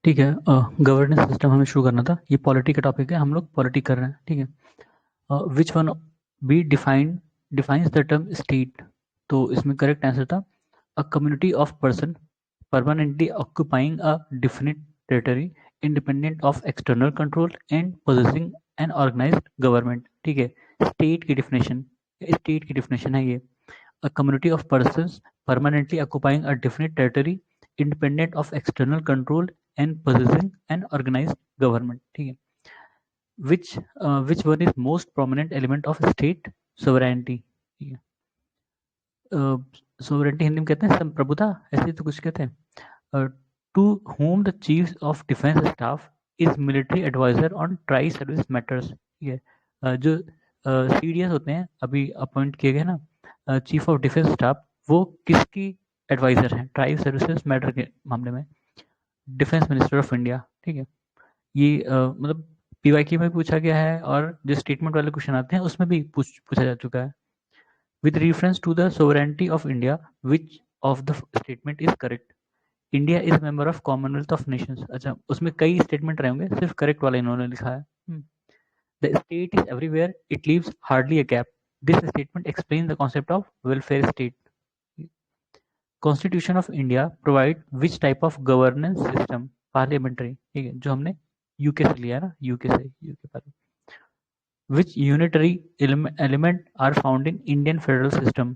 ठीक है। Governance system हमें शुरू करना था। ये पॉलिटी का टॉपिक है, हम लोग पॉलिटी कर रहे हैं। ठीक है। Which one be defines the term state. तो इसमें करेक्ट आंसर था a community of person permanently occupying a definite territory independent of external control and possessing an organised government. ठीक है। स्टेट की डिफिनेशन है ये। A community of persons permanently occupying a definite territory independent of external control and possessing an organized government. ठीक है। Which one is most prominent element of state sovereignty? ठीक है। Sovereignty Hindi में कहते हैं संप्रभुता, ऐसे तो कुछ कहते हैं। To whom the chief of defense staff is military advisor on tri service matters। ठीक है। जो सीडीएस होते हैं अभी अपॉइंट किए गए ना चीफ ऑफ डिफेंस स्टाफ, वो किसकी एडवाइजर हैं ट्राई सर्विसेज मैटर के मामले में? Defence minister of India. ठीक है। ये मतलब पीवाईक्यू में पूछा गया है और जो स्टेटमेंट वाले क्वेश्चन आते हैं उसमें भी पूछा जा चुका है। With reference to the sovereignty of India which of the statement is correct? India is member of commonwealth of nations. अच्छा, उसमें कई स्टेटमेंट रहेंगे, सिर्फ करेक्ट वाला इन्होंने लिखा है। The state is everywhere, it leaves hardly a gap. This statement explain the concept of welfare state. Constitution of India provide which type of governance system? Parliamentary. ठीक है, जो हमने यूके से लिया ना, UK parliament. Which unitary element are found in Indian federal system?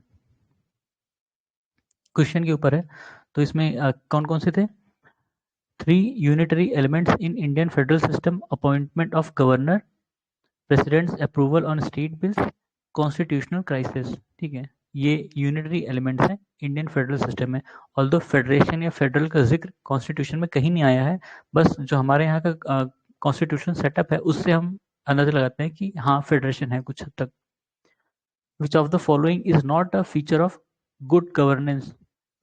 Question के ऊपर है, तो इसमें कौन कौन से थे? 3 unitary elements in Indian federal system: appointment of governor, president's approval on state bills, constitutional crisis। ठीक है, ये यूनिटरी एलिमेंट्स हैं इंडियन फेडरल सिस्टम में। ऑल्दो फेडरेशन या फेडरल का जिक्र कॉन्स्टिट्यूशन में कहीं नहीं आया है, बस जो हमारे यहाँ का कॉन्स्टिट्यूशन सेटअप है उससे हम अंदाजा लगाते हैं कि हाँ फेडरेशन है कुछ हद तक। विच of the following is not a feature of good governance?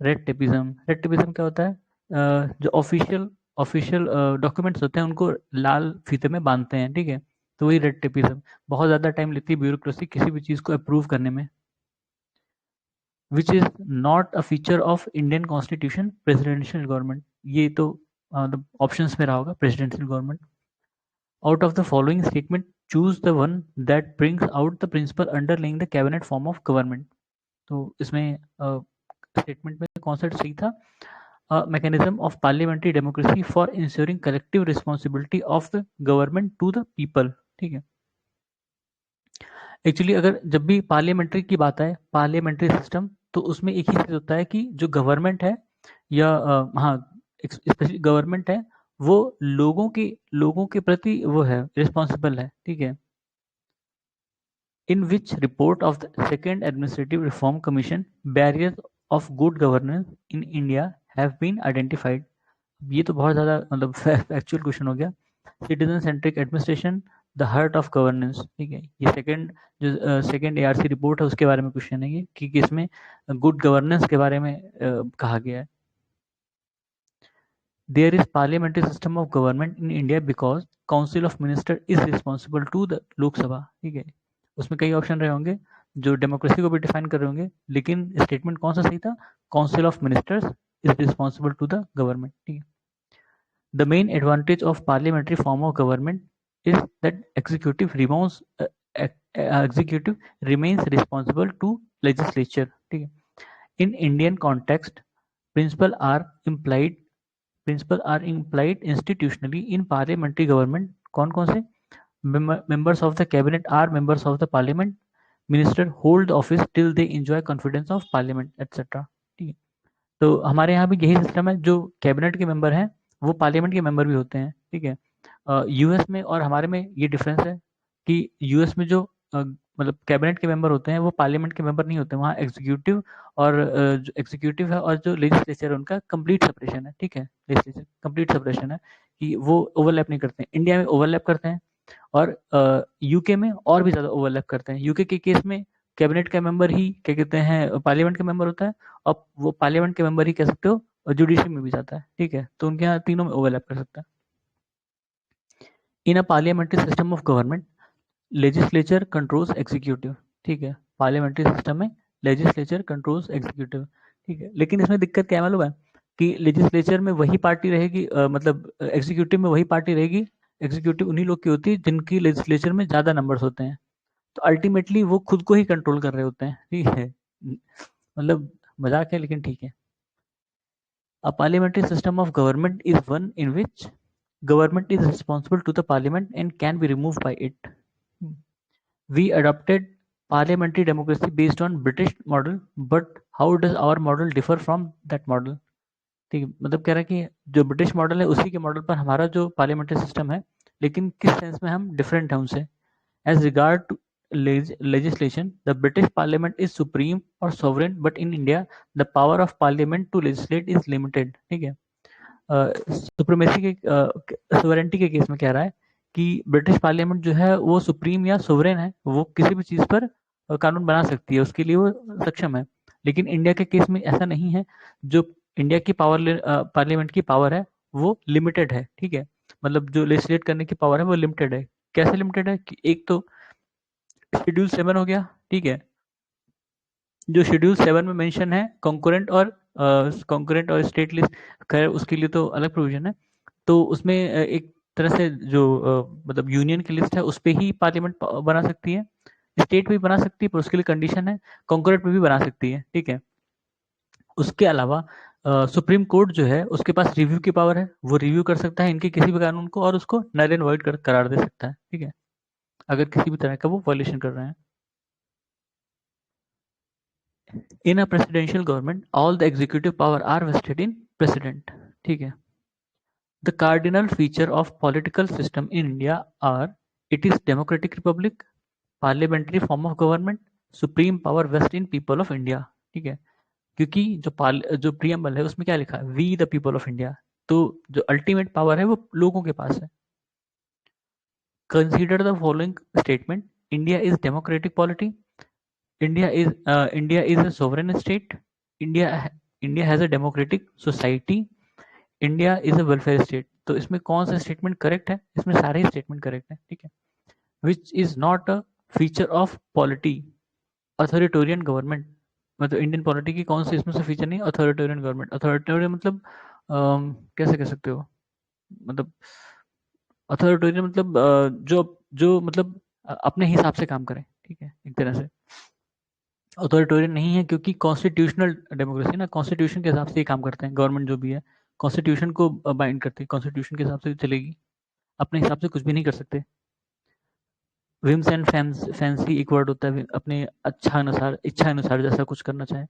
Red tapism. Red tapism क्या होता है? जो ऑफिशियल डॉक्यूमेंट्स होते हैं उनको लाल फीते में बांधते हैं। ठीक है, तो वही रेड टेपिज्म। बहुत ज़्यादा टाइम लेती है ब्यूरोक्रेसी किसी भी चीज़ को अप्रूव करने में। Which is not a feature of Indian constitution? Presidential government. ये तो मतलब ऑप्शंस में रहा होगा presidential government. Out of the following statement choose the one that brings out the principle underlying the cabinet form of government. तो इसमें statement में कौन सा सही था? mechanism of parliamentary democracy for ensuring collective responsibility of the government to the people। ठीक है। Actually अगर जब भी पार्लियामेंट्री की बात आए, पार्लियामेंट्री सिस्टम, तो उसमें एक ही चीज होता है कि जो गवर्नमेंट है या हाँ स्पेशली गवर्नमेंट है, वो लोगों के प्रति वो है रिस्पॉन्सिबल है। ठीक है। in which report of the second administrative reform commission barriers of good governance in India have been identified। ये तो बहुत ज़्यादा मतलब एक्चुअल क्वेश्चन हो गया। Citizen centric administration the heart of governance. ठीक है, ये सेकंड एआरसी रिपोर्ट है उसके बारे में क्वेश्चन है ये कि किसमें गुड गवर्नेंस के बारे में कहा गया है। There is parliamentary system of government in India because council of minister is responsible to the Lok Sabha. ठीक है, उसमें कई ऑप्शन रहे होंगे जो डेमोक्रेसी को भी डिफाइन कर रहे होंगे, लेकिन स्टेटमेंट कौन सा सही था? Council of ministers is responsible to the government. ठीक है। The main advantage of parliamentary form of government is that executive remains responsible to legislature। ठीक है। In Indian context, principles are implied institutionally in parliamentary government। कौन कौन से? Members of the cabinet are members of the parliament। Minister hold office till they enjoy confidence of parliament, etc। ठीक है, तो हमारे यहाँ भी यही सिस्टम है, जो कैबिनेट के मेंबर हैं वो पार्लियामेंट के मेंबर भी होते हैं। ठीक है। यूएस में और हमारे में ये डिफरेंस है कि यूएस में जो मतलब कैबिनेट के मेंबर होते हैं वो पार्लियामेंट के मेंबर नहीं होते। वहाँ एग्जीक्यूटिव और जो एग्जीक्यूटिव है और जो लेजिस्लेचर है उनका कंप्लीट सेपरेशन है। ठीक है, लेजिस्लेचर कंप्लीट सेपरेशन है कि वो ओवरलैप नहीं करते हैं। इंडिया में ओवरलैप करते हैं और यूके में और भी ज़्यादा ओवरलैप करते हैं। यूके के केस में कैबिनेट का मेंबर ही क्या कहते हैं पार्लियामेंट का मेंबर होता है, और वो पार्लियामेंट के मेंबर ही कह सकते हो और जुडिशरी में भी जाता है। ठीक है, तो उनके यहाँ तीनों में ओवरलैप कर सकता है। In uh parliamentary system of government legislature controls executive. ठीक है, पार्लियामेंट्री सिस्टम में लेजिस्लेचर कंट्रोल्स एग्जीक्यूटिव। ठीक है, लेकिन इसमें दिक्कत क्या है मालूम है? कि लेजिस्लेचर में वही पार्टी रहेगी, मतलब एग्जीक्यूटिव में वही पार्टी रहेगी, एग्जीक्यूटिव उन्हीं लोग की होती है जिनकी लेजिस्लेचर में ज़्यादा नंबर्स होते हैं। तो अल्टीमेटली वो खुद को ही कंट्रोल कर रहे होते हैं, ठीक है। मतलब मजाक है लेकिन ठीक है। A parliamentary system of government is one in which government is responsible to the parliament and can be removed by it. We adopted parliamentary democracy based on British model, but how does our model differ from that model? ठीक है, मतलब कह रहा है कि जो British model है उसी के मॉडल पर हमारा जो पार्लियामेंट्री सिस्टम है, लेकिन किस सेंस में हम डिफरेंट हैं उनसे। As regard to legislation, the British Parliament is supreme or sovereign, but in India, the power of Parliament to legislate is limited. ठीक है, सुप्रीमेसी के सोवरेंटी के केस में कह रहा है कि ब्रिटिश पार्लियामेंट जो है वो सुप्रीम या सोवरेन है, वो किसी भी चीज़ पर कानून बना सकती है, उसके लिए वो सक्षम है। लेकिन इंडिया के केस में ऐसा नहीं है। जो इंडिया की पार्लियामेंट की पावर है वो लिमिटेड है, ठीक है। मतलब जो लेजिस्लेट करने की पावर है वो लिमिटेड है। कैसे लिमिटेड है कि एक तो शेड्यूल 7 हो गया, ठीक है। जो शेड्यूल 7 में मेंशन है कॉन्करेंट और स्टेट लिस्ट, खैर उसके लिए तो अलग प्रोविजन है। तो उसमें एक तरह से जो मतलब यूनियन की लिस्ट है उस पे ही पार्लियामेंट बना सकती है। स्टेट भी बना सकती है पर उसके लिए कंडीशन है, कॉन्करेंट में भी बना सकती है, ठीक है। उसके अलावा सुप्रीम कोर्ट जो है उसके पास रिव्यू की पावर है, वो रिव्यू कर सकता है इनके किसी भी कानून को और उसको नल एंड वॉइड करार दे सकता है, ठीक है, अगर किसी भी तरह का वो वायलेशन कर रहे हैं। In a presidential government, all the executive power are vested in president. ठीक है. The cardinal feature of political system in India are it is democratic republic, parliamentary form of government, supreme power vested in people of India. ठीक है. क्योंकि जो preamble है उसमें क्या लिखा है, we the people of India, तो जो अल्टीमेट पावर है वो लोगों के पास है। Consider the following statement, India is democratic polity, India is a sovereign state. India India has a democratic society. India is a welfare state. तो इसमें कौन सा स्टेटमेंट करेक्ट है? इसमें सारे ही स्टेटमेंट करेक्ट है, ठीक है। विच is not a feature of polity authoritarian government, मतलब इंडियन पॉलिटी की कौन सी इसमें से फीचर नहीं, अथॉरिटेरियन गवर्नमेंट। अथॉरिटेरियन मतलब कैसे कह सकते हो, मतलब अथॉरिटेरियन मतलब जो जो मतलब अपने हिसाब से काम करे, ठीक है, एक तरह से। अथॉरिटेरियन नहीं है क्योंकि कॉन्स्टिट्यूशनल डेमोक्रेसी ना, कॉन्स्टिट्यूशन के हिसाब से ही काम करते हैं, गवर्नमेंट जो भी है कॉन्स्टिट्यूशन को बाइंड करती है, कॉन्स्टिट्यूशन के हिसाब से चलेगी, अपने हिसाब से कुछ भी नहीं कर सकते। विम्स एंड फैंसी एक वर्ड होता है, अपने अच्छा अनुसार इच्छा अनुसार जैसा कुछ करना चाहे।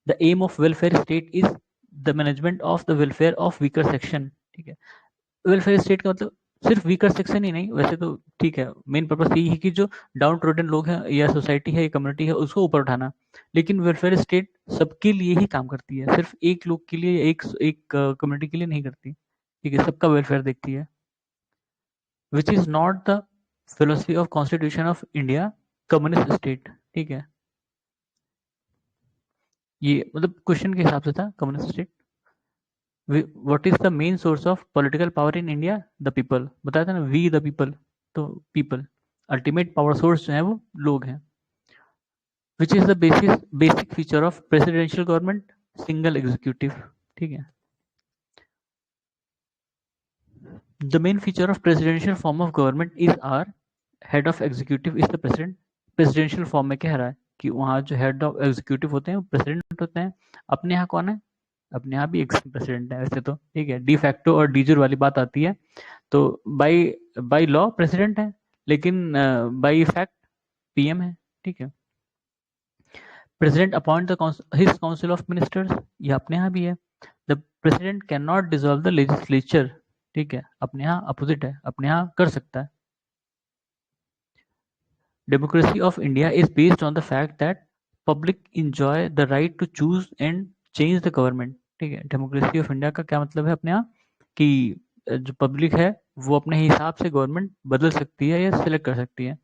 The aim of welfare state is the management of the welfare of weaker section, ठीक है। वेलफेयर स्टेट का मतलब सिर्फ वीकर सेक्शन ही नहीं, वैसे तो ठीक है, मेन पर्पस यही है कि जो डाउन ट्रोडन लोग हैं या सोसाइटी है या कम्युनिटी है उसको ऊपर उठाना। लेकिन वेलफेयर स्टेट सबके लिए ही काम करती है, सिर्फ एक लोग के लिए या एक एक कम्युनिटी के लिए नहीं करती, ठीक है, सबका वेलफेयर देखती है। विच is not the philosophy of constitution of India communist state, ठीक है। ये मतलब क्वेश्चन के हिसाब से था, communist state. What is the main source of political power in India, the people, बताया था ना, वी द पीपल, तो पीपल अल्टीमेट पावर सोर्स जो है वो लोग हैं। Which is the basic feature of presidential government, single executive, ठीक है। The main feature of presidential form of government is are head of executive is the president. Presidential form में कह रहा है कि वहाँ जो हेड ऑफ एग्जीक्यूटिव होते हैं वो प्रेसिडेंट होते हैं। अपने यहाँ कौन है, अपने यहाँ भी एक प्रेसिडेंट है वैसे तो, ठीक है। डी फैक्टो और डीजर वाली बात आती है, तो बाय बाय लॉ प्रेसिडेंट है, लेकिन बाय इफेक्ट पीएम है, ठीक है। President appoint the his council of ministers, ये अपने यहाँ भी है। The president can not dissolve the legislature, ठीक है, अपने यहाँ अपोजिट है, अपने यहाँ कर सकता है। Democracy of India is based on the fact that public enjoy the right to choose and change the government, ठीक है। डेमोक्रेसी ऑफ इंडिया का क्या मतलब है अपने यहाँ कि जो पब्लिक है वो अपने हिसाब से गवर्नमेंट बदल सकती है या सिलेक्ट कर सकती है।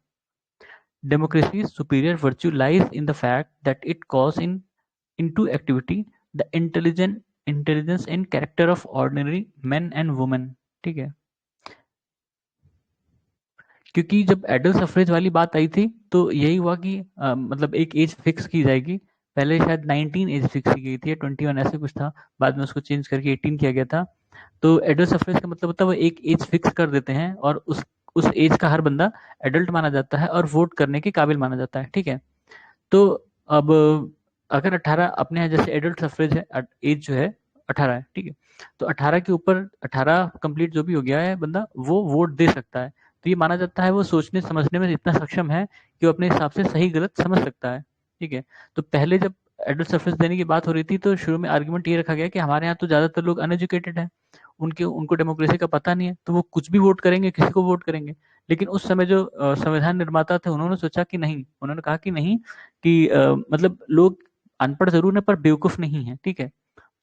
Democracy's superior virtue lies in the fact that it calls into activity the intelligence and character of ordinary men and women, ठीक है। क्योंकि जब एडल्ट सफरेज वाली बात आई थी तो यही हुआ कि मतलब एक एज फिक्स की जाएगी पहले शायद 19 एज फिक्स की गई थी, 21 ऐसे कुछ था, बाद में उसको चेंज करके 18 किया गया था। तो एडल्ट सफरेज का मतलब होता है वो एक एज फिक्स कर देते हैं और उस एज का हर बंदा एडल्ट माना जाता है और वोट करने के काबिल माना जाता है, ठीक है। तो अब अगर 18 अपने यहाँ जैसे एडल्ट सफरेज है, एज जो है 18 है, ठीक है। तो 18 के ऊपर 18 कंप्लीट जो भी हो गया है बंदा, वो वोट दे सकता है। तो ये माना जाता है वो सोचने समझने में इतना सक्षम है कि वो अपने हिसाब से सही गलत समझ सकता है, ठीक है। तो पहले जब एडल्ट सफरेज देने की बात हो रही थी तो शुरू में आर्गुमेंट ये रखा गया कि हमारे यहाँ तो ज़्यादातर लोग अनएजुकेटेड हैं, उनके उनको डेमोक्रेसी का पता नहीं है, तो वो कुछ भी वोट करेंगे, किसी को वोट करेंगे। लेकिन उस समय जो संविधान निर्माता थे उन्होंने सोचा कि नहीं, उन्होंने कहा कि नहीं, कि मतलब लोग अनपढ़ जरूर है पर बेवकूफ नहीं है, ठीक है।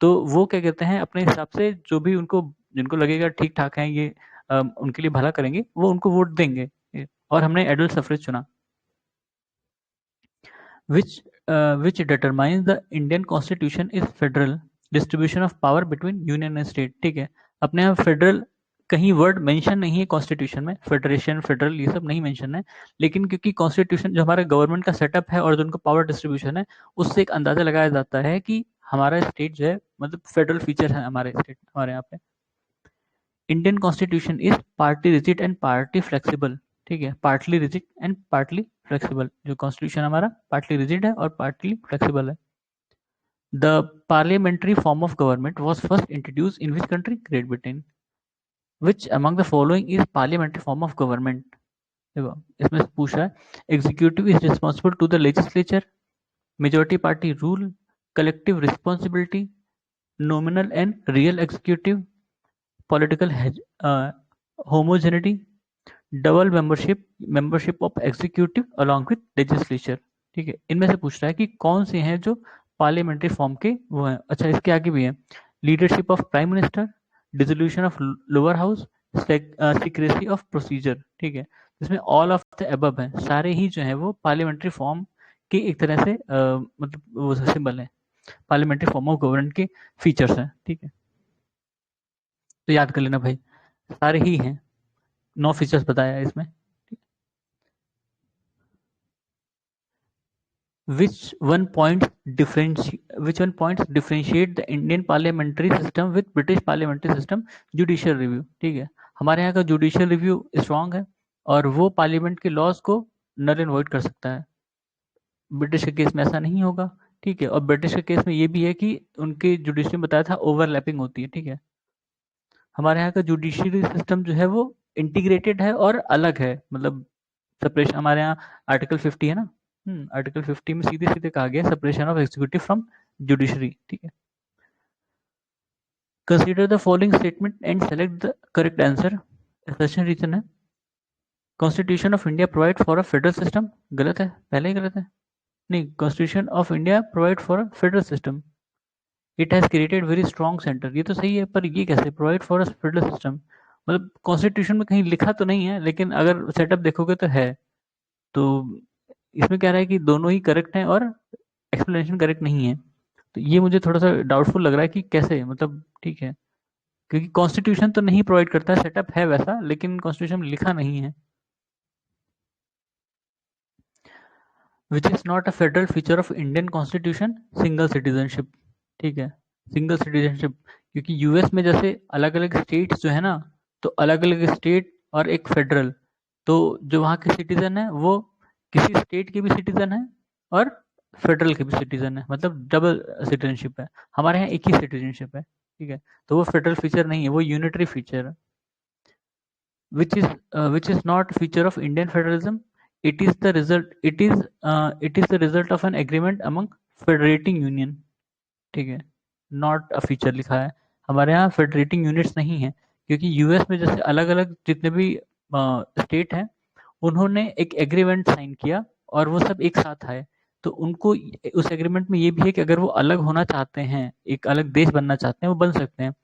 तो वो क्या कहते हैं अपने हिसाब से जो भी उनको जिनको लगेगा ठीक ठाक है ये उनके लिए भला करेंगे, वो उनको वोट देंगे। और हमने एडल्ट सफरेज चुना, which which determines the Indian Constitution is federal distribution of power between union and state, ठीक है। अपने यहाँ फेडरल कहीं वर्ड मेंशन नहीं है कॉन्स्टिट्यूशन में, फेडरेशन फेडरल ये सब नहीं मेंशन है, लेकिन क्योंकि कॉन्स्टिट्यूशन जो हमारे गवर्नमेंट का सेटअप है और जो उनका पावर डिस्ट्रीब्यूशन है, उससे एक अंदाजा लगाया जाता है कि हमारा स्टेट जो है मतलब फेडरल फीचर है हमारे स्टेट, हमारे यहाँ पे। Indian constitution is party rigid and party flexible, ठीक है। Partly rigid and partly flexible, जो कॉन्स्टिट्यूशन हमारा पार्टली रिजिड है और पार्टली फ्लेक्सिबल है। The parliamentary form of government was first introduce in which country? Great Britain. Which among the following is parliamentary form of government? देखो इसमें पूछ रहा है, executive is responsible to the legislature, majority party rule, collective responsibility, nominal and real executive, political homogeneity, double membership of executive along with legislature, ठीक है। इनमें से पूछ रहा है कि कौन से हैं जो पार्लियामेंट्री फॉर्म के वो हैं। अच्छा इसके आगे भी है, leadership of prime minister, dissolution of lower house, secrecy of procedure, ठीक है। इसमें ऑल ऑफ द अबव है, सारे ही जो है वो पार्लियामेंट्री फॉर्म के एक तरह से मतलब वो सिंबल है, पार्लियामेंट्री फॉर्म ऑफ गवर्नमेंट के फीचर्स हैं, ठीक है। तो याद कर लेना भाई, सारे ही हैं, 9 फीचर्स बताया है इसमें। Which one points differentiate the Indian parliamentary system with British parliamentary system? Judicial review, ठीक है। हमारे यहाँ का जुडिशियल रिव्यू स्ट्रांग है और वो पार्लियामेंट के लॉज को नल एंड वॉइड कर सकता है। ब्रिटिश के केस में ऐसा नहीं होगा, ठीक है। और ब्रिटिश के केस में ये भी है कि उनके जुडिशरी में बताया था ओवरलैपिंग होती है, ठीक है। हमारे यहाँ का जुडिशियरी सिस्टम जो है वो इंटीग्रेटेड है और अलग है, मतलब सेपरेशन हमारे यहाँ आर्टिकल 50 है ना, आर्टिकल 50 में सीधे सीधे कहा गया separation of executive from judiciary, ठीक है। Consider the following statement and select the correct answer. Assertion reason है, constitution of India provide for a federal system, गलत है, पहले ही गलत है। नहीं, constitution of India provide for a federal system, it has created very strong centre, ये तो सही है, पर ये कैसे provide for a federal system? मतलब कॉन्स्टिट्यूशन में कहीं लिखा तो नहीं है, लेकिन अगर सेटअप देखोगे तो है। तो इसमें क्या रहा है कि दोनों ही करेक्ट हैं और एक्सप्लेनेशन करेक्ट नहीं है। तो ये मुझे थोड़ा सा डाउटफुल लग रहा है कि कैसे, मतलब ठीक है, क्योंकि कॉन्स्टिट्यूशन तो नहीं प्रोवाइड करता है, सेटअप है वैसा, लेकिन कॉन्स्टिट्यूशन में लिखा नहीं है। विच is not a federal feature of Indian constitution? Single citizenship, ठीक है, सिंगल सिटीजनशिप। क्योंकि यूएस में जैसे अलग अलग स्टेट्स जो है ना, तो अलग अलग स्टेट और एक फेडरल, तो जो वहाँ के सिटीजन है वो किसी स्टेट के भी सिटीजन है और फेडरल के भी सिटीजन है, मतलब डबल सिटीजनशिप है। हमारे यहाँ एक ही सिटीजनशिप है, ठीक है। तो वो फेडरल फीचर नहीं है, वो यूनिटरी फीचर है। Which is not a feature of Indian federalism. It is the result of an agreement among federating union, ठीक है। नॉट अ फीचर लिखा है, हमारे यहाँ फेडरेटिंग यूनिट्स नहीं है, क्योंकि यूएस में जैसे अलग अलग जितने भी स्टेट हैं उन्होंने एक एग्रीमेंट साइन किया और वो सब एक साथ आए, तो उनको उस एग्रीमेंट में ये भी है कि अगर वो अलग होना चाहते हैं, एक अलग देश बनना चाहते हैं, वो बन सकते हैं।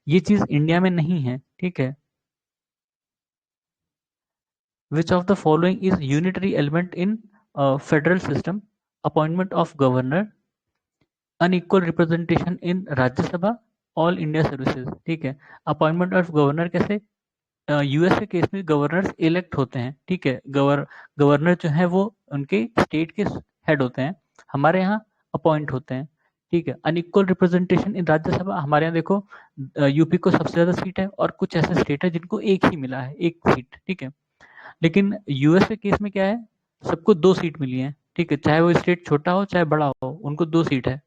ये चीज़ इंडिया में नहीं है, ठीक है। Which of the following is unitary element in a federal system? Appointment of governor, unequal representation in राज्य सभा, ऑल इंडिया सर्विसेज, ठीक है। अपॉइंटमेंट ऑफ गवर्नर कैसे? यूएस के केस में गवर्नर्स इलेक्ट होते हैं, ठीक है। गवर्नर जो है वो उनके स्टेट के हेड होते हैं। हमारे यहाँ अपॉइंट होते हैं, ठीक है। अनइक्वल रिप्रेजेंटेशन इन राज्यसभा, हमारे यहाँ देखो यूपी को सबसे ज्यादा सीट है और कुछ ऐसे स्टेट है जिनको एक ही मिला है, एक सीट, ठीक है। लेकिन यूएस के केस में क्या है, सबको 2 सीट मिली है, ठीक है, चाहे वो स्टेट छोटा हो चाहे बड़ा हो, उनको 2 सीट है।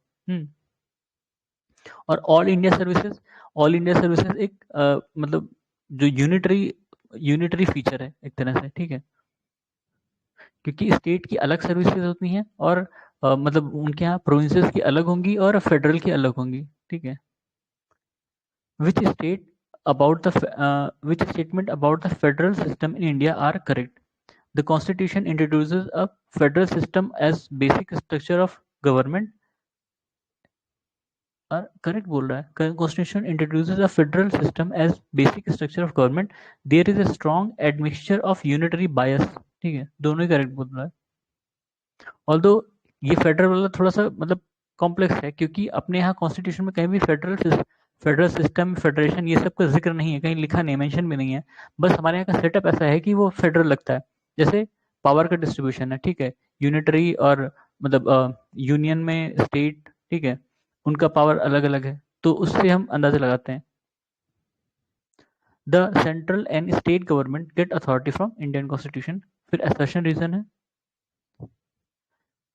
और ऑल इंडिया सर्विसेज एक मतलब जो यूनिटरी फीचर है एक तरह से, ठीक है, क्योंकि स्टेट की अलग सर्विसेज होती हैं और मतलब उनके यहाँ प्रोविंसेस की अलग होंगी और फेडरल की अलग होंगी, ठीक है। Which state about the which statement about the federal system in India are correct? The Constitution introduces a federal system as basic structure of government. Correct बोल रहा है, Constitution introduces a federal system as basic structure of government. There is a strong admixture of unitary bias. ठीक है, दोनों ही correct बोल रहा है। Although ये फेडरल वाला थोड़ा सा मतलब कॉम्प्लेक्स है, क्योंकि अपने यहाँ कॉन्स्टिट्यूशन में कहीं भी फेडरल सिस्टम, फेडरेशन, ये सब का जिक्र नहीं है, कहीं लिखा नहीं, मेंशन भी नहीं है। बस हमारे यहाँ का सेटअप ऐसा है कि वो फेडरल लगता है। जैसे पावर का डिस्ट्रीब्यूशन है, ठीक है, यूनिटरी और मतलब यूनियन में स्टेट, ठीक है, उनका पावर अलग अलग है, तो उससे हम अंदाजा लगाते हैं। The central and state government get authority from Indian constitution. फिर असर्शन रीजन है,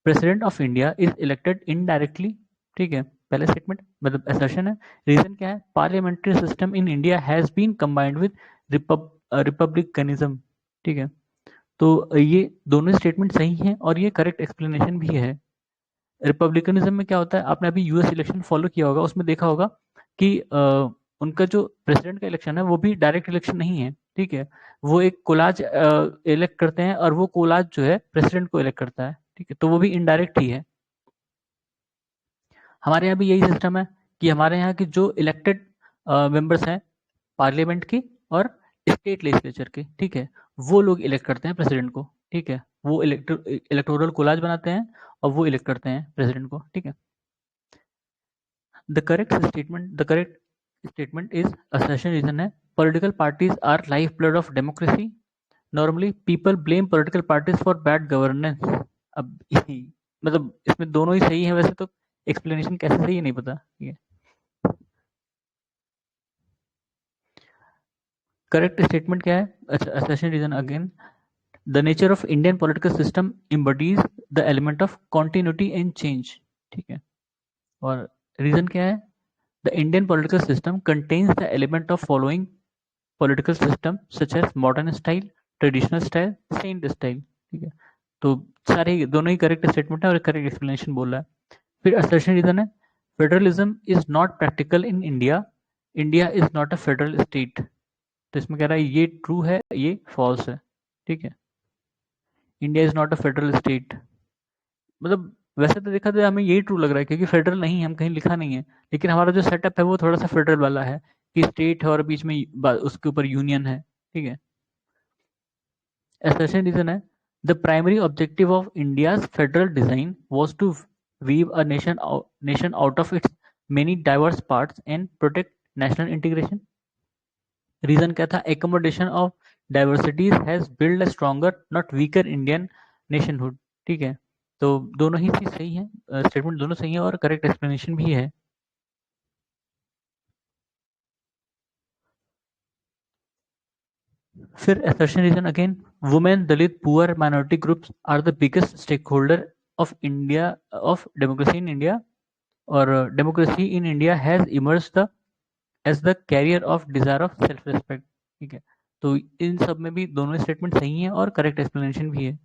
president of India is elected indirectly, ठीक है, पहले स्टेटमेंट मतलब असर्शन है। रीजन क्या है, parliamentary system in India has been combined with republicanism, ठीक है। तो ये दोनों स्टेटमेंट सही हैं और ये करेक्ट एक्सप्लेनेशन भी है। रिपब्लिकनिज्म में क्या होता है, आपने अभी यूएस इलेक्शन फॉलो किया होगा, उसमें देखा होगा कि उनका जो प्रेसिडेंट का इलेक्शन है वो भी डायरेक्ट इलेक्शन नहीं है, ठीक है, वो एक कोलाज इलेक्ट करते हैं और वो कोलाज जो है प्रेसिडेंट को इलेक्ट करता है, ठीक है, तो वो भी इनडायरेक्ट ही है। हमारे यहाँ भी यही सिस्टम है कि हमारे यहाँ के जो इलेक्टेड मेंबर्स हैं पार्लियामेंट की और स्टेट लेजिस्लेचर के, ठीक है, वो लोग इलेक्ट करते हैं प्रेसिडेंट को, ठीक है, वो इलेक्टोरल कोलाज बनाते हैं और वो इलेक्ट करते हैं प्रेसिडेंट को, ठीक है। The correct statement is assertion reason है, political parties are life blood of democracy. Normally people blame political parties for bad governance. अब मतलब इसमें दोनों ही सही है, वैसे तो एक्सप्लेनेशन कैसे सही है नहीं पता, ठीक है। करेक्ट स्टेटमेंट क्या है, अच्छा assertion reason again, the nature of Indian political system embodies the element of continuity and change, ठीक है। और रीजन क्या है, the Indian political system contains the element of following political system such as modern style, traditional style, saint style, ठीक है। तो सारे दोनों ही करेक्ट स्टेटमेंट है और करेक्ट एक्सप्लेनेशन बोल रहा है। फिर असर्शन रीजन है, federalism is not practical in India, India is not a federal state. तो इसमें कह रहा है ये ट्रू है, ये फॉल्स है, ठीक है। India is not a federal state, मतलब वैसे तो देखा जाए हमें यही ट्रू लग रहा है, क्योंकि फेडरल नहीं, हम कहीं लिखा नहीं है, लेकिन हमारा जो सेटअप है वो थोड़ा सा फेडरल वाला है कि स्टेट है और बीच में उसके ऊपर यूनियन है, ठीक है। Assertion reason है, the primary objective of India's federal design was to weave a nation out of its many diverse parts and protect national integration. Reason क्या था, accommodation of diversities has built a stronger not weaker Indian nationhood, ठीक है। तो दोनों ही चीज सही है, statement दोनों सही है और करेक्ट एक्सप्लेनेशन भी है। फिर assertion reason again, women, Dalit, poor, minority groups are the biggest stakeholder of India of democracy in India, और democracy in India has emerge the as the carrier of desire of self respect, ठीक है। तो इन सब में भी दोनों statement सही हैं और करेक्ट एक्सप्लेनेशन भी है।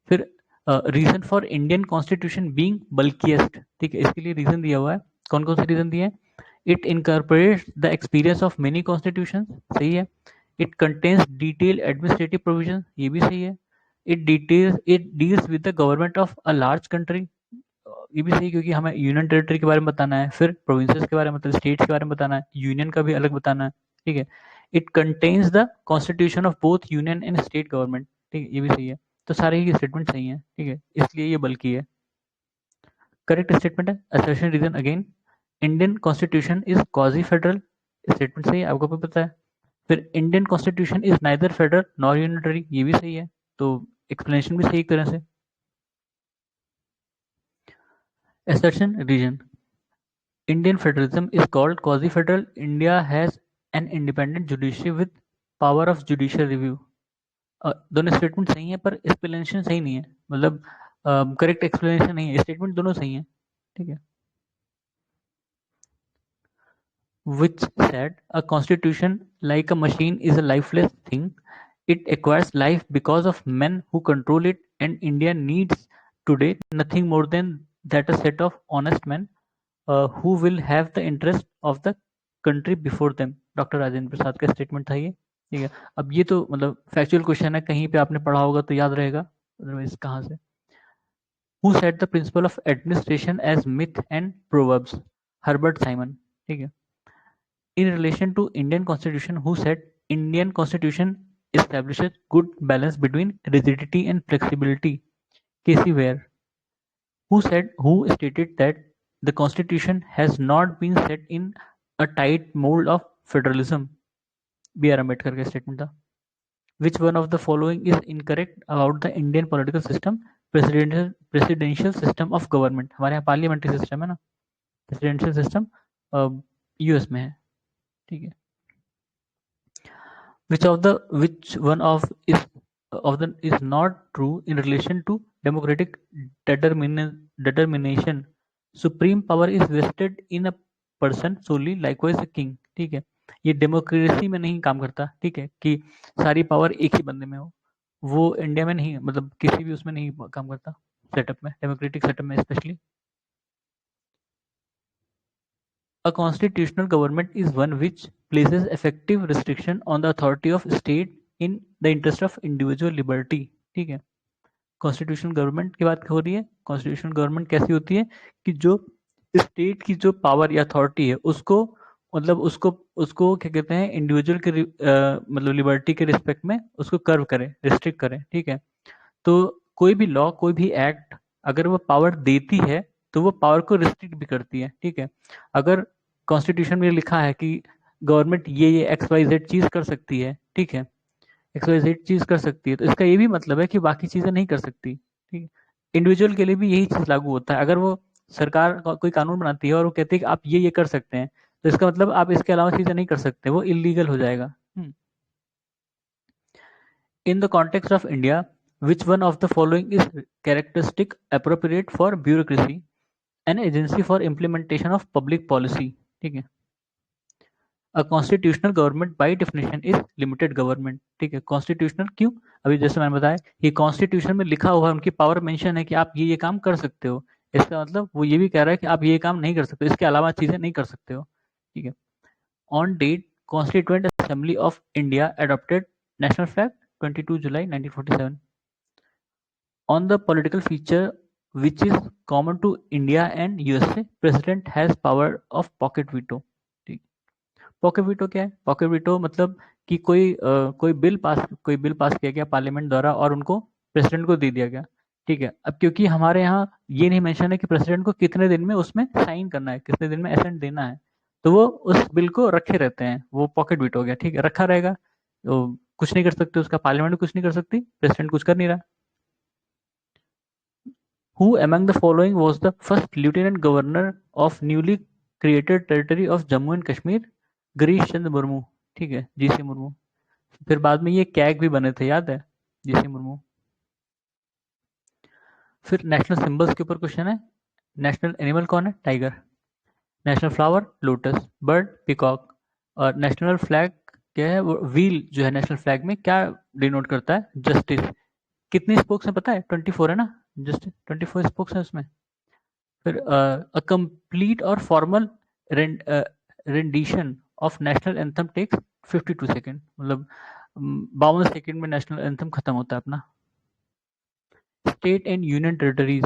फिर reason for Indian constitution being bulkiest, ठीक है, इसके लिए रीजन दिया हुआ है, कौन कौन से रीजन दिए हैं, it incorporates the experience of many constitution, सही है। It contains detail administrative provision, ये भी सही है। It deals with the government of a large country, ये भी सही, क्योंकि हमें यूनियन टेरिटरी के बारे में बताना है, फिर प्रोविंसेस के बारे में मतलब स्टेट्स के बारे में बताना है, यूनियन का भी अलग बताना है, ठीक है। It contains the constitution of both union and state government, ठीक है, ये भी सही है। तो सारे ही स्टेटमेंट सही है, ठीक है, इसलिए ये बल्कि है। करेक्ट स्टेटमेंट है assertion reason again, Indian constitution is quasi federal, statement सही है, आपको भी पता है। फिर Indian constitution is neither federal nor unitary, ये भी सही है, तो एक्सप्लेनेशन भी सही एक तरह से। Assertion region. Indian federalism is called quasi-federal. India has an independent judiciary with power of judicial review. दोनों स्टेटमेंट सही है पर एक्सप्लेनेशन सही नहीं है, मतलब करेक्ट एक्सप्लेनेशन नहीं है, स्टेटमेंट दोनों सही है, ठीक है. Which said a constitution like a machine is a lifeless thing. It acquires life because of men who control it, and India needs today nothing more than that a set of honest men who will have the interest of the country before them. Doctor Rajendra Prasad का statement था ये, ठीक है. अब ये तो मतलब factual question है, कहीं पे आपने पढ़ा होगा तो याद रहेगा, अदरवाइज कहाँ से. Who said the principle of administration as myth and proverbs? Herbert Simon, ठीक है. In relation to Indian Constitution, who said Indian Constitution establishes good balance between rigidity and flexibility? Casey Ware. Who stated that the Constitution has not been set in a tight mold of federalism? B. R. Ambedkar का statement था. Which one of the following is incorrect about the Indian political system? Presidential system of government. हमारे यहाँ parliamentary system है ना, presidential system US में है, ठीक है. Which one of them is not true in relation to democratic determination? Supreme power is vested in a person solely, likewise a king, ठीक है. ये डेमोक्रेसी में नहीं काम करता, ठीक है, कि सारी पावर एक ही बंदे में हो, वो इंडिया में नहीं, मतलब किसी भी उसमें नहीं काम करता, सेटअप में, डेमोक्रेटिक सेटअप में specially. A constitutional government is one which places effective restriction on the authority of state in the interest of individual liberty, ठीक है. कॉन्स्टिट्यूशनल गवर्नमेंट की बात हो रही है. कॉन्स्टिट्यूशनल गवर्नमेंट कैसी होती है कि जो स्टेट की जो पावर या अथॉरिटी है उसको, मतलब उसको क्या कहते हैं, इंडिविजुअल के मतलब लिबर्टी के रिस्पेक्ट में उसको कर्व करे, रिस्ट्रिक्ट करे, ठीक है. तो कोई भी लॉ, कोई भी एक्ट अगर वो पावर देती है तो वो पावर को रिस्ट्रिक्ट भी करती है, ठीक है. अगर कॉन्स्टिट्यूशन में लिखा है कि गवर्नमेंट ये XYZ चीज कर सकती है, ठीक है, XYZ चीज कर सकती है, तो इसका ये भी मतलब है कि बाकी चीजें नहीं कर सकती, ठीक है. इंडिविजुअल के लिए भी यही चीज लागू होता है. अगर वो सरकार कोई कानून बनाती है और वो कहती है कि आप ये कर सकते हैं, तो इसका मतलब आप इसके अलावा चीजें नहीं कर सकते, वो इलीगल हो जाएगा. In the context of India, which one of the following is characteristic appropriate for bureaucracy, an agency for implementation of public policy, ठीक है. A constitutional government by definition is limited government, ठीक है. Constitutional क्यों? अभी जैसे मैंने बताया कि कॉन्स्टिट्यूशन में लिखा हुआ है, उनकी पावर मेंशन है कि आप ये काम कर सकते हो, इसका मतलब वो ये भी कह रहा है कि आप ये काम नहीं कर सकते, इसके अलावा चीजें नहीं कर सकते हो, ठीक है. On date constituent assembly of India adopted national flag 22 July 1947. On the political feature which is common to India and USA, president has power of pocket veto. ठीक. पॉकेट वीटो क्या है? पॉकेट वीटो मतलब कि कोई bill pass किया गया parliament द्वारा और उनको प्रेसिडेंट को दे दिया गया, ठीक है. अब क्योंकि हमारे यहाँ ये नहीं मेंशन है कि प्रेसिडेंट को कितने दिन में उसमें साइन करना है, कितने दिन में एसेंट देना है, तो वो उस बिल को रखे रहते हैं, वो पॉकेट वीटो हो गया, ठीक है, रखा रहेगा, तो कुछ नहीं कर सकते उसका, पार्लियामेंट कुछ नहीं कर सकती, प्रेसिडेंट कुछ कर नहीं रहा. Who among the following was the first lieutenant governor of newly created territory of Jammu and Kashmir? Girish Chandra Murmu, ठीक है, जीसी मुर्मू. फिर बाद में ये कैग भी बने थे, याद है, जीसी मुर्मू. फिर नेशनल सिंबल्स के ऊपर क्वेश्चन है. नेशनल एनिमल कौन है? Tiger. National flower lotus. Bird peacock. और नेशनल फ्लैग क्या है? व्हील जो है नेशनल फ्लैग में क्या डिनोट करता है? जस्टिस. कितने स्पोक्स हैं पता है? 24 है ना, जस्ट 24 स्पोक्स है उसमें. फिर अ कंप्लीट और formal rendition of national anthem takes 52 second, मतलब 52 सेकेंड में नेशनल एंथम खत्म होता है अपना. State and union territories.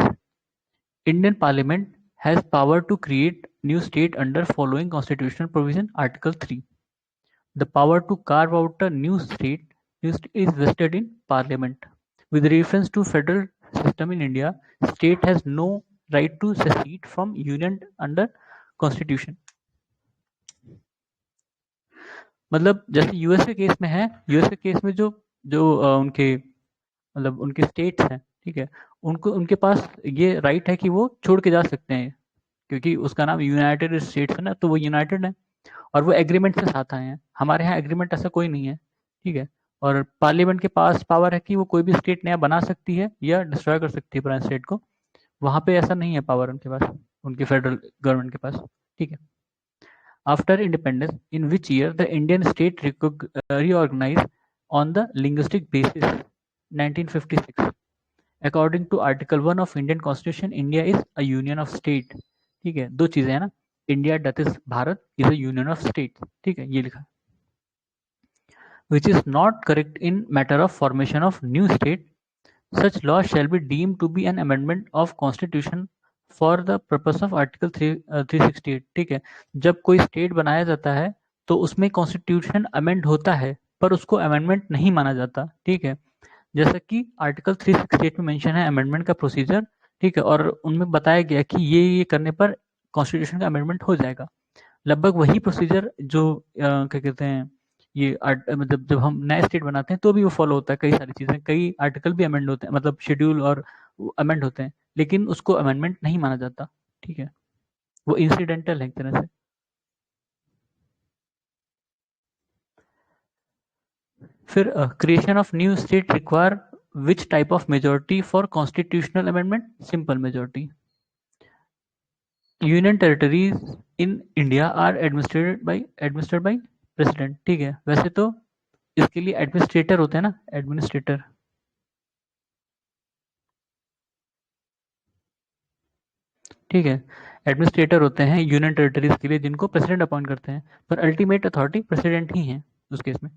Indian parliament has power to create new state under following constitutional provision. Article 3. The power to carve out a new state is vested in parliament. With reference to federal system in India, state has no right to secede from union under constitution. मतलब जैसे US के case में है, US के case में जो जो उनके मतलब उनके स्टेट्स हैं, ठीक है, उनको उनके पास ये राइट है कि वो छोड़ के जा सकते हैं, क्योंकि उसका नाम यूनाइटेड स्टेट्स है ना, तो वो यूनाइटेड है और वो एग्रीमेंट से साथ आए हैं। हमारे यहाँ एग्रीमेंट ऐसा कोई नहीं है, ठीक है। और पार्लियामेंट के पास पावर है कि वो कोई भी स्टेट नया बना सकती है या डिस्ट्रॉय कर सकती है पुराने स्टेट को। वहाँ पे ऐसा नहीं है पावर उनके पास, उनकी फेडरल गवर्नमेंट के पास, ठीक है। After independence, in which year the Indian state reorganized on the linguistic basis? 1956. According to Article 1 of Indian Constitution, India is a union of state. ठीक है, दो चीजें हैं ना, India that is Bharat is a union of states, ठीक है, ये लिखा। Which is not correct in matter of formation of new state. Such law shall be deemed to be an amendment of constitution for the purpose of article 368, ठीक है। जब कोई state बनाया जाता है तो उसमें कॉन्स्टिट्यूशन अमेंड होता है, पर उसको अमेंडमेंट नहीं माना जाता, ठीक है। जैसा कि आर्टिकल 368 में मेंशन है अमेंडमेंट का प्रोसीजर, ठीक है, और उनमें बताया गया कि ये करने पर कॉन्स्टिट्यूशन का अमेंडमेंट हो जाएगा। लगभग वही प्रोसीजर जो क्या कहते हैं, ये मतलब जब हम नए स्टेट बनाते हैं तो भी वो फॉलो होता है, कई सारी चीजें, कई आर्टिकल भी अमेंड होते हैं, मतलब शेड्यूल और अमेंड होते हैं, लेकिन उसको अमेंडमेंट नहीं माना जाता, ठीक है, वो इंसिडेंटल है एक तरह से। फिर creation of new state require which type of majority for constitutional amendment? Simple majority. Union territories in India are administrated by president, ठीक है। वैसे तो इसके लिए एडमिनिस्ट्रेटर होते हैं ना, एडमिनिस्ट्रेटर, ठीक है। एडमिनिस्ट्रेटर होते हैं यूनियन टेरिटरीज के लिए, जिनको प्रेसिडेंट अपॉइंट करते हैं, पर अल्टीमेट अथॉरिटी प्रेसिडेंट ही है उस केस में।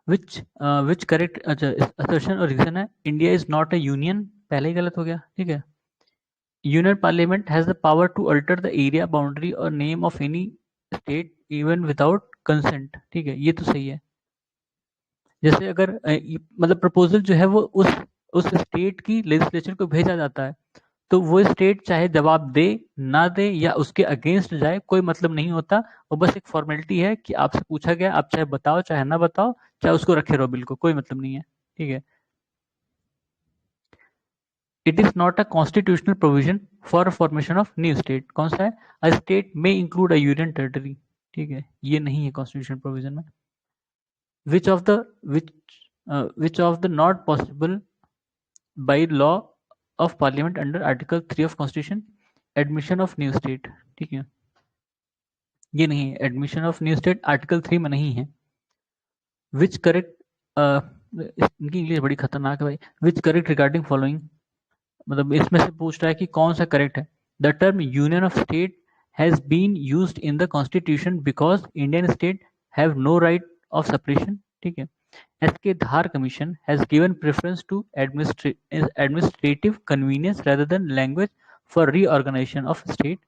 विच विच करेक्ट, अच्छा असर्शन और रीजन है, India is not a union, पहले ही गलत हो गया, ठीक है। Union parliament has the power to alter the area boundary और name of any state even without consent, ठीक है, ये तो सही है। जैसे अगर मतलब प्रपोजल जो है वो उस स्टेट की लेजिस्लेचर को भेजा जाता है, तो वो स्टेट चाहे जवाब दे ना दे या उसके अगेंस्ट जाए, कोई मतलब नहीं होता। वो बस एक फॉर्मेलिटी है कि आपसे पूछा गया, आप चाहे बताओ चाहे ना बताओ, चाहे उसको रखे रहो, बिल को कोई मतलब नहीं है, ठीक है। It is not a constitutional provision for formation of new state. कौन सा है? अ स्टेट में इंक्लूड अ यूनियन टेरिटरी, ठीक है, ये नहीं है कॉन्स्टिट्यूशन प्रोविजन में। विच of the which which of the not possible by law of parliament under article 3 of constitution? Admission of new state, ठीक है, ये नहीं है। Admission of new state article 3 में नहीं है। विच करेक्ट, इनकी इंग्लिश बड़ी खतरनाक है भाई। विच करेक्ट रिगार्डिंग फॉलोइंग, मतलब इसमें से पूछ रहा है कि कौन सा करेक्ट है। The term union of state has been used in the constitution because Indian state have no right of separation, ठीक है। SK Dhar Commission has given preference to administrative convenience rather than language for reorganization of state.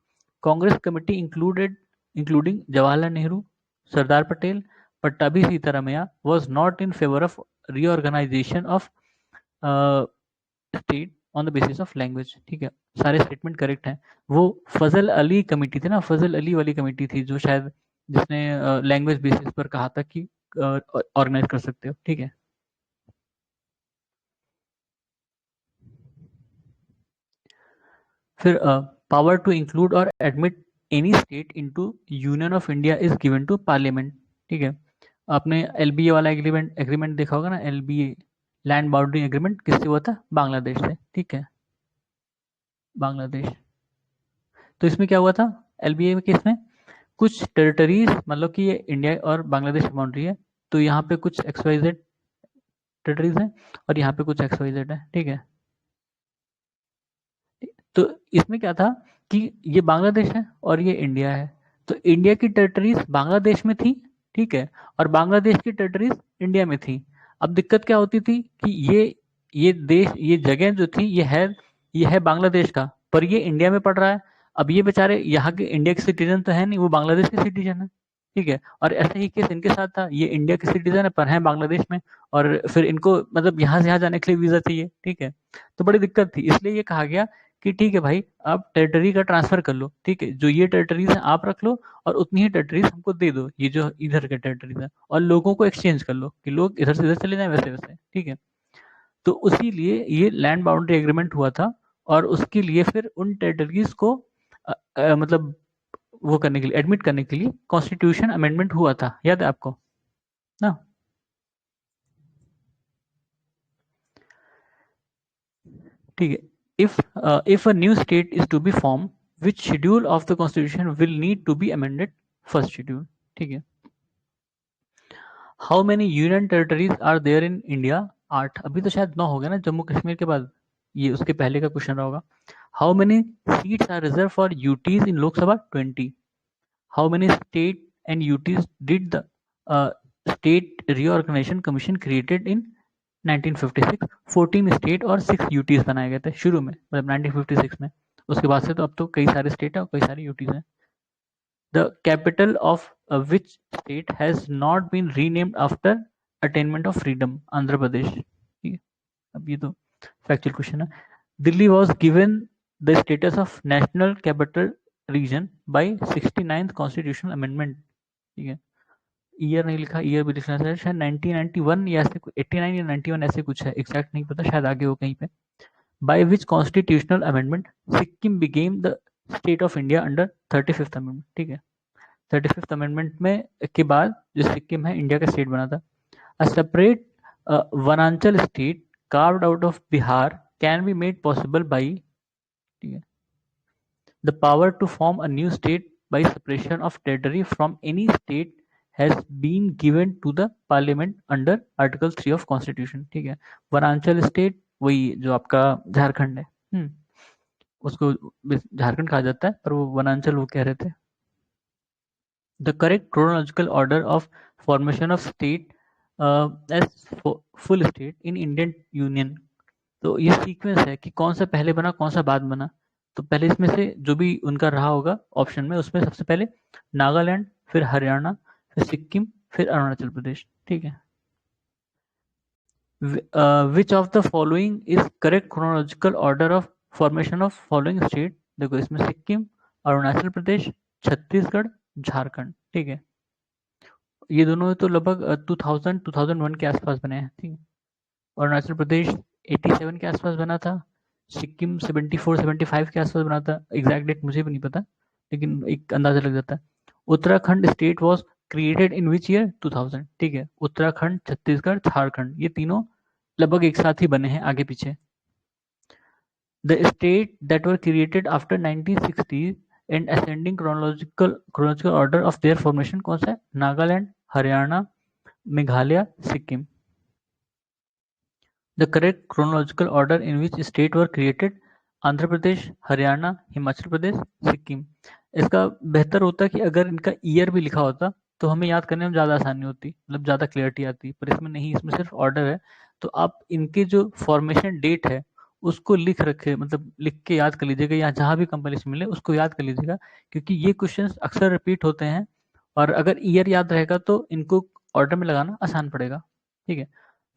Congress committee including Jawaharlal Nehru, Sardar Patel, Pattabhi Sitaramaiah was not in favor of reorganization of state on the basis of language, ठीक है। सारे statement correct हैं। वो फजल Ali committee थी ना, फजल अली वाली committee थी जो शायद जिसने लैंग्वेज बेसिस पर कहा था कि ऑर्गेनाइज कर सकते हो, ठीक है। फिर पावर टू इंक्लूड और admit any state into union of India is given to parliament, ठीक है। आपने एलबीए वाला एग्रीमेंट एग्रीमेंट देखा होगा ना, एलबीए लैंड बाउंड्री एग्रीमेंट किससे हुआ था? बांग्लादेश से, ठीक है, बांग्लादेश। तो इसमें क्या हुआ था एलबीए के केस में? कुछ टेरिटरीज, मतलब कि ये इंडिया और बांग्लादेश की बाउंड्री है, तो यहाँ पे कुछ एक्सवाइजेड टेरिटरीज हैं और यहाँ पे कुछ एक्सवाइजेड है, ठीक है। तो इसमें क्या था कि ये बांग्लादेश है और ये इंडिया है, तो इंडिया की टेरिटरीज बांग्लादेश में थी, ठीक है, और बांग्लादेश की टेरिटरीज इंडिया में थी। अब दिक्कत क्या होती थी कि ये देश, ये जगह जो थी, ये है बांग्लादेश का, पर ये इंडिया में पड़ रहा है। अब ये बेचारे यहाँ के इंडिया के सिटीजन तो है नहीं, वो बांग्लादेश के सिटीजन है, ठीक है। और ऐसा ही केस इनके साथ था, ये इंडिया के सिटीजन है पर है बांग्लादेश में, और फिर इनको मतलब यहाँ से यहाँ जाने के लिए वीजा चाहिए, ठीक है। तो बड़ी दिक्कत थी, इसलिए ये कहा गया कि ठीक है भाई, आप टेरिटरी का ट्रांसफर कर लो, ठीक है, जो ये टेरिटरीज है आप रख लो और उतनी ही टेरिटरीज हमको दे दो, ये जो इधर के टेरिटरीज है, और लोगों को एक्सचेंज कर लो कि लोग इधर से इधर चले जाएं, वैसे वैसे, ठीक है। तो उसी लिए ये लैंड बाउंड्री एग्रीमेंट हुआ था, और उसके लिए फिर उन टेरिटरीज को मतलब वो करने के लिए, एडमिट करने के लिए कॉन्स्टिट्यूशन अमेंडमेंट हुआ था, याद है आपको ना? ठीक है। If a new state is to be form, which schedule of the constitution will need to be amended? First schedule. ठीक है। How many union territories are there in India? 8। अभी तो शायद 9 हो गया ना जम्मू कश्मीर के बाद, ये उसके पहले का क्वेश्चन होगा। How many seats are reserve for UTs in Lok Sabha? 20। How many state and UTs did the state reorganisation commission created in 1956? 14 state और 6 यूटीज बनाए गए थे शुरू में, मतलब 1956 में। उसके बाद से तो अब तो कई सारे स्टेट हैं और कई सारी यूटीज हैं। The capital of which state has not been renamed after attainment of freedom? Andhra Pradesh. ठीक है। अब ये तो फैक्चुअल क्वेश्चन है। Delhi was given the status of national capital region by 69th constitutional amendment। ठीक है। ईयर नहीं लिखा, ईयर भी लिखना चाहिए, शायद 1991 या ऐसे 89 या 91 ऐसे कुछ है, एग्जैक्ट नहीं पता, शायद आगे हो कहीं पे। By which constitutional amendment Sikkim became the state of India under 35th amendment? ठीक है। 35th अमेंडमेंट में के बाद जो सिक्किम है इंडिया का स्टेट बना था। A separate Vananchal state carved out of Bihar can be made possible by, ठीक है, the power to form a new state by separation of territory from any state has been given to the parliament under article 3 of constitution. ठीक है। वनांचल state वही जो आपका झारखंड है, उसको झारखंड कहा जाता है, पर वो वनांचल वो कह रहे थे। The correct chronological order of formation of state as full state in Indian Union, तो ये सीक्वेंस है कि कौन सा पहले बना कौन सा बाद बना। तो पहले इसमें से जो भी उनका रहा होगा ऑप्शन में, उसमें सबसे पहले नागालैंड, फिर हरियाणा, फिर सिक्किम, फिर अरुणाचल प्रदेश। ठीक है। विच of the following is correct chronological order of formation of following state? देखो इसमें सिक्किम, अरुणाचल प्रदेश, छत्तीसगढ़, झारखंड। ठीक है। ये दोनों तो लगभग 2001 के आसपास बने हैं। ठीक है। अरुणाचल प्रदेश 87 के आसपास बना था, सिक्किम 74-75 के आसपास बना था, एग्जैक्ट डेट मुझे भी नहीं पता, लेकिन एक अंदाजा लग जाता है। Uttarakhand state was created in which year? 2000। ठीक है। उत्तराखंड, छत्तीसगढ़, झारखंड ये तीनों लगभग एक साथ ही बने हैं, आगे पीछे। The state that were created after 1960 and ascending chronological order of their formation कौन सा है? Nagaland, Haryana, Meghalaya, Sikkim. The correct chronological order in which state were created? Andhra Pradesh, Haryana, Himachal Pradesh, Sikkim. इसका बेहतर होता कि अगर इनका ईयर भी लिखा होता तो हमें याद करने में ज़्यादा आसानी होती, मतलब ज़्यादा क्लियरिटी आती, पर इसमें नहीं, इसमें सिर्फ ऑर्डर है। तो आप इनके जो फॉर्मेशन डेट है उसको लिख रखे, मतलब लिख के याद कर लीजिएगा, या जहाँ भी कंपैरिजन मिले उसको याद कर लीजिएगा, क्योंकि ये क्वेश्चंस अक्सर रिपीट होते हैं, और अगर ईयर याद रहेगा तो इनको ऑर्डर में लगाना आसान पड़ेगा। ठीक है।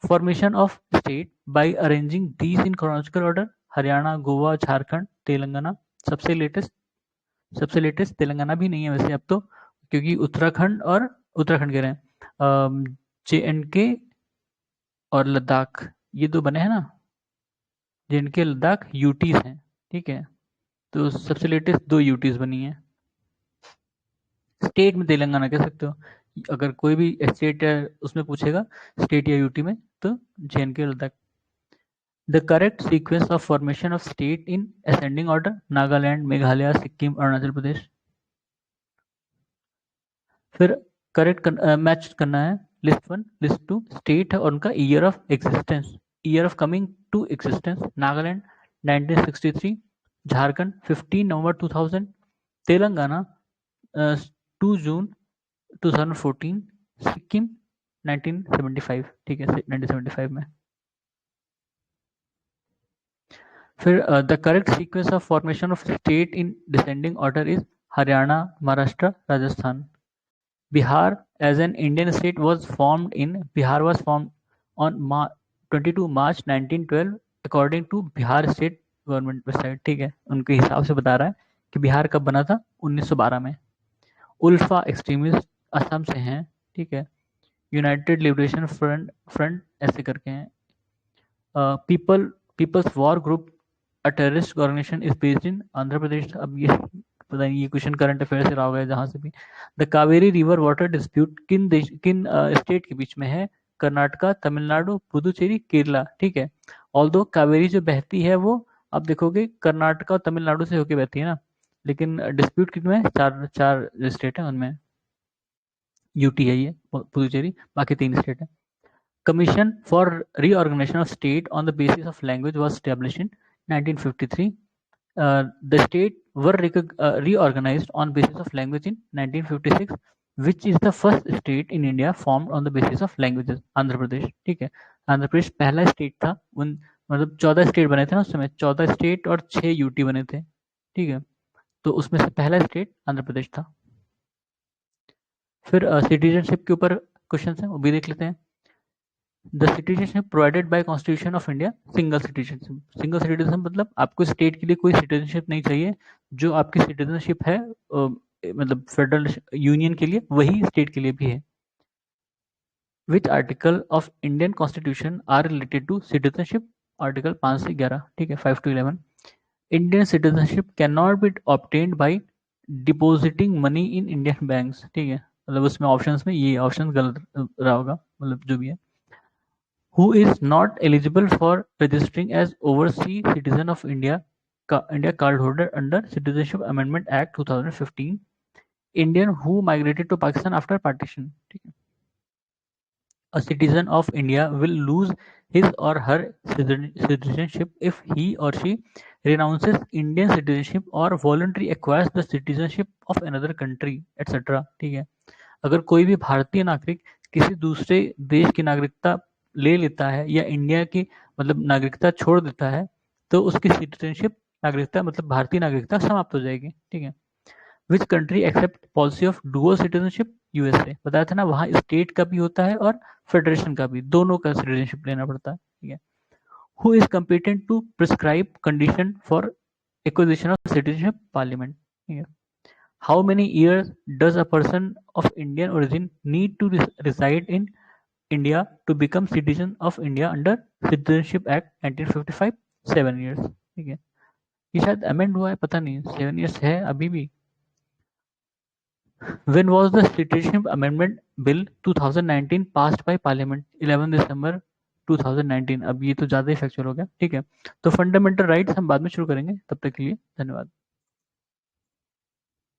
Formation of state by arranging these in chronological order: Haryana, Goa, Jharkhand, Telangana. सबसे लेटेस्ट तेलंगाना भी नहीं है वैसे अब तो, क्योंकि उत्तराखंड और उत्तराखंड कह रहे हैं, JNK और लद्दाख ये दो बने हैं ना, JNK लद्दाख यूटीज हैं। ठीक है। तो सबसे लेटेस्ट 2 यूटीज बनी हैं। स्टेट में तेलंगाना कह सकते हो, अगर कोई भी स्टेट उसमें पूछेगा स्टेट या यूटी में, तो JNK Ladakh. The correct sequence of formation of state in ascending order: Nagaland, Meghalaya, Sikkim, Arunachal Pradesh. फिर करेक्ट मैच करना है लिस्ट 1, लिस्ट 2 स्टेट है और उनका year of existence, year of coming to existence: Nagaland 1963, Jharkhand 15 November 2000, Telangana 2 June 2014, Sikkim 1975। ठीक है, 1975 में। फिर the correct sequence of formation of state in descending order is Haryana, Maharashtra, Rajasthan. Bihar as an Indian state was formed in Bihar was formed on 22 March 1912 according to Bihar state government website. ठीक है, उनके हिसाब से बता रहा है कि बिहार कब बना था, 1912 में। उल्फा एक्सट्रीमिस्ट असम से हैं। ठीक है। यूनाइटेड लिबरेशन फ्रंट फ्रंट ऐसे करके हैं। People's war group a terrorist organisation is based in Andhra Pradesh. अब ये पता नहीं, ये क्वेश्चन करंट अफेयर से रहा होगा जहाँ से भी। The Kaveri river water dispute किन स्टेट के बीच में है? कर्नाटका, तमिलनाडु, पुदुचेरी, केरला। ठीक है, ऑल्दो कावेरी जो बहती है वो आप देखोगे कर्नाटका और तमिलनाडु से होके बहती है ना, लेकिन डिस्प्यूट कितने में? चार चार स्टेट है उनमें, यूटी है ये, पुदुचेरी, बाकी 3 स्टेट है। Commission for Reorganization of State on the basis of language was established in 1953. The state were reorganized on basis of language in 1956, which is the first state in India formed on the basis of languages. Andhra Pradesh. ठीक है, आंध्र प्रदेश पहला state था उन, मतलब 14 state बने थे ना उस समय, 14 स्टेट और 6 यूटी बने थे। ठीक है, तो उसमें से पहला स्टेट आंध्र प्रदेश था। फिर सिटीजनशिप के ऊपर क्वेश्चन है, वो भी देख लेते हैं। The citizenship provided by constitution of India, single citizenship. Single citizenship मतलब आपको स्टेट के लिए कोई सिटीजनशिप नहीं चाहिए, जो आपकी सिटीजनशिप है मतलब फेडरल यूनियन के लिए, वही स्टेट के लिए भी है। Which article of Indian constitution are related to citizenship? Article 5 से 11। ठीक है, 5 to 11। Indian citizenship can not be obtained by depositing money in Indian banks. ठीक है, मतलब उसमें ऑप्शंस में ये ऑप्शन गलत रहा होगा, मतलब जो भी है। Who is not eligible for registering as overseas citizen of India, India cardholder under Citizenship Amendment Act 2015? Indian who migrated to Pakistan after partition. ठीक है, a citizen of India will lose his or her citizenship if he or she renounces Indian citizenship or voluntarily acquires the citizenship of another country, etc. ठीक है, अगर कोई भी भारतीय नागरिक किसी दूसरे देश की नागरिकता ले लेता है या इंडिया की मतलब नागरिकता छोड़ देता है, तो उसकी सिटीजनशिप नागरिकता मतलब भारतीय नागरिकता समाप्त हो जाएगी। ठीक है, which country accept policy of dual citizenship? USA. बताया था ना, वहाँ स्टेट का भी होता है और फेडरेशन का भी, दोनों का सिटीजनशिप लेना पड़ता है। ठीक है, who is competent to prescribe condition for acquisition of citizenship? Parliament. ठीक है, how many years does a person of Indian origin need to reside in India to become citizen of India under Citizenship Act 1955? 7 years। ठीक है, ये शायद amend हुआ है, पता नहीं, 7 years है अभी भी। When was the Citizenship Amendment Bill 2019 passed by Parliament? 11 December 2019। अब ये तो ज़्यादा ही फैक्चुअल हो गया। ठीक है, तो फंडामेंटल राइट्स हम बाद में शुरू करेंगे, तब तक के लिए धन्यवाद।